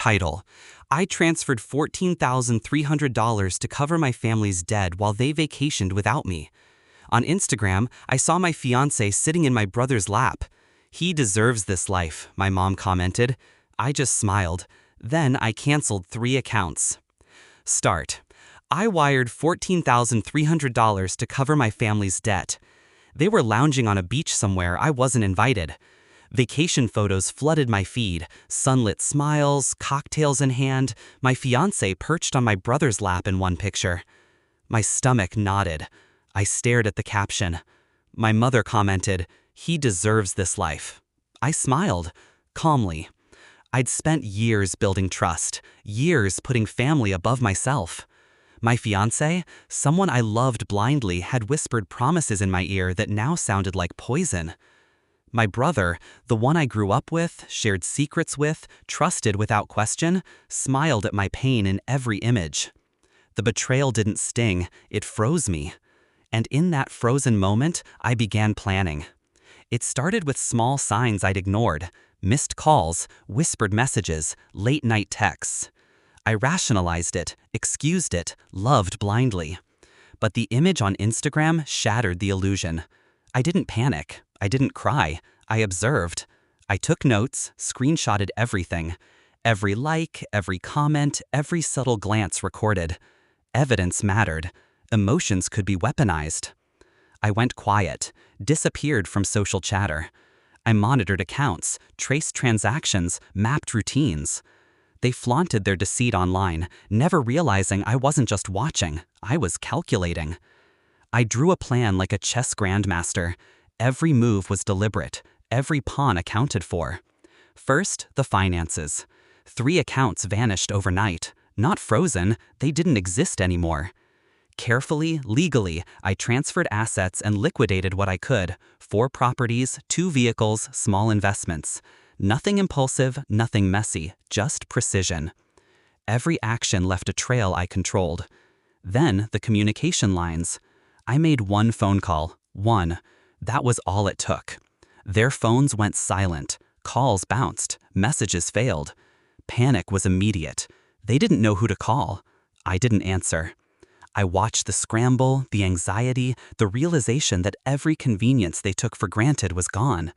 Title: I transferred $14,300 to cover my family's debt while they vacationed without me. On Instagram, I saw my fiancé sitting in my brother's lap. He deserves this life, my mom commented. I just smiled. Then I canceled 3 accounts. Start: I wired $14,300 to cover my family's debt. They were lounging on a beach somewhere I wasn't invited. Vacation photos flooded my feed, sunlit smiles, cocktails in hand, my fiancé perched on my brother's lap in one picture. My stomach knotted. I stared at the caption. My mother commented, "He deserves this life." I smiled, calmly. I'd spent years building trust, years putting family above myself. My fiancé, someone I loved blindly, had whispered promises in my ear that now sounded like poison. My brother, the one I grew up with, shared secrets with, trusted without question, smiled at my pain in every image. The betrayal didn't sting, it froze me. And in that frozen moment, I began planning. It started with small signs I'd ignored: missed calls, whispered messages, late-night texts. I rationalized it, excused it, loved blindly. But the image on Instagram shattered the illusion. I didn't panic. I didn't cry. I observed. I took notes, screenshotted everything. Every like, every comment, every subtle glance recorded. Evidence mattered. Emotions could be weaponized. I went quiet, disappeared from social chatter. I monitored accounts, traced transactions, mapped routines. They flaunted their deceit online, never realizing I wasn't just watching, I was calculating. I drew a plan like a chess grandmaster. Every move was deliberate, every pawn accounted for. First, the finances. 3 accounts vanished overnight. Not frozen, they didn't exist anymore. Carefully, legally, I transferred assets and liquidated what I could: 4 properties, 2 vehicles, small investments. Nothing impulsive, nothing messy, just precision. Every action left a trail I controlled. Then the communication lines. I made 1 phone call, 1. That was all it took. Their phones went silent, calls bounced, messages failed. Panic was immediate. They didn't know who to call. I didn't answer. I watched the scramble, the anxiety, the realization that every convenience they took for granted was gone.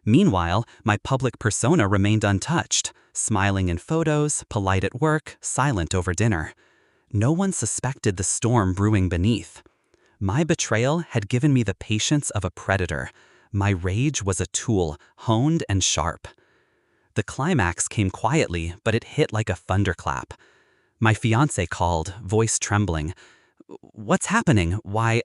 Meanwhile, my public persona remained untouched, smiling in photos, polite at work, silent over dinner. No one suspected the storm brewing beneath. My betrayal had given me the patience of a predator. My rage was a tool, honed and sharp. The climax came quietly, but it hit like a thunderclap. My fiancé called, voice trembling. "What's happening? Why?"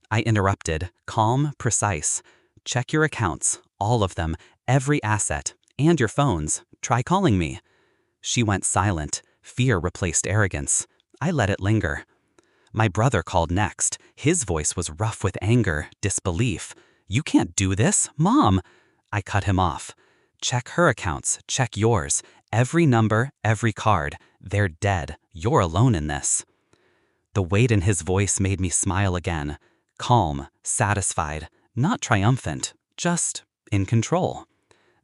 I interrupted, calm, precise. "Check your accounts, all of them, every asset, and your phones. Try calling me." She went silent. Fear replaced arrogance. I let it linger. My brother called next. His voice was rough with anger, disbelief. "You can't do this, Mom!" I cut him off. "Check her accounts, check yours. Every number, every card. They're dead. You're alone in this." The weight in his voice made me smile again. Calm, satisfied, not triumphant, just in control.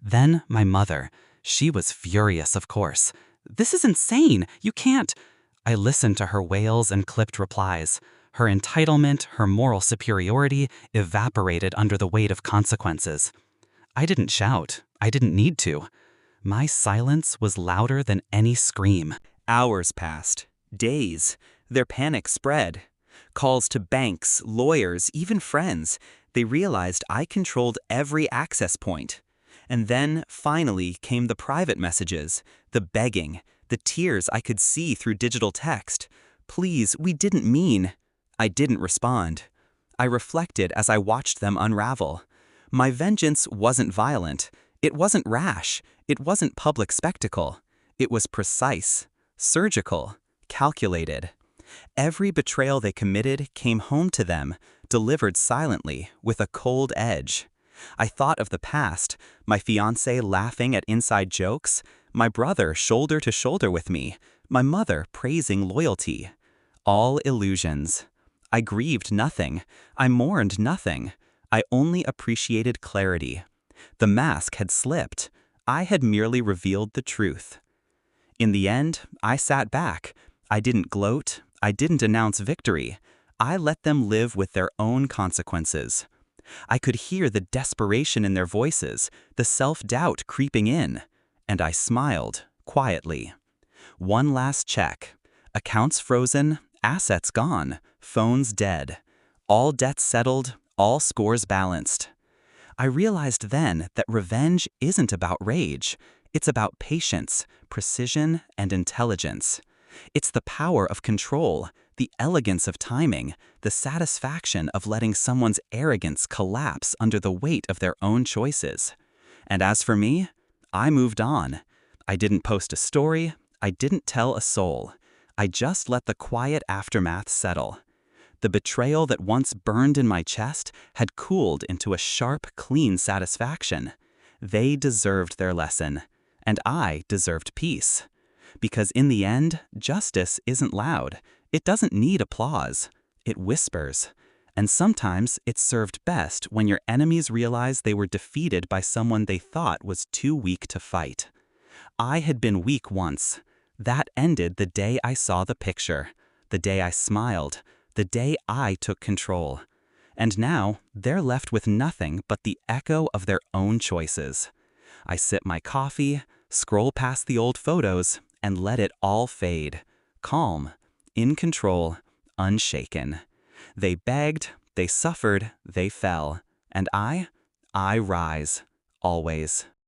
Then my mother. She was furious, of course. "This is insane. You can't." I listened to her wails and clipped replies. Her entitlement, her moral superiority evaporated under the weight of consequences. I didn't shout. I didn't need to. My silence was louder than any scream. Hours passed. Days. Their panic spread. Calls to banks, lawyers, even friends. They realized I controlled every access point. And then, finally, came the private messages, the begging, the tears I could see through digital text. "Please, we didn't mean." I didn't respond. I reflected as I watched them unravel. My vengeance wasn't violent. It wasn't rash. It wasn't public spectacle. It was precise, surgical, calculated. Every betrayal they committed came home to them, delivered silently, with a cold edge. I thought of the past, my fiancé laughing at inside jokes, my brother shoulder to shoulder with me, my mother praising loyalty. All illusions. I grieved nothing. I mourned nothing. I only appreciated clarity. The mask had slipped. I had merely revealed the truth. In the end, I sat back. I didn't gloat. I didn't announce victory. I let them live with their own consequences. I could hear the desperation in their voices, the self-doubt creeping in, and I smiled, quietly. One last check. Accounts frozen, assets gone, phones dead. All debts settled, all scores balanced. I realized then that revenge isn't about rage. It's about patience, precision, and intelligence. It's the power of control, the elegance of timing, the satisfaction of letting someone's arrogance collapse under the weight of their own choices. And as for me, I moved on. I didn't post a story. I didn't tell a soul. I just let the quiet aftermath settle. The betrayal that once burned in my chest had cooled into a sharp, clean satisfaction. They deserved their lesson, and I deserved peace. Because in the end, justice isn't loud. It doesn't need applause. It whispers. And sometimes it's served best when your enemies realize they were defeated by someone they thought was too weak to fight. I had been weak once. That ended the day I saw the picture, the day I smiled, the day I took control. And now, they're left with nothing but the echo of their own choices. I sip my coffee, scroll past the old photos, and let it all fade. Calm, in control, unshaken. They begged, they suffered, they fell. And I rise, always.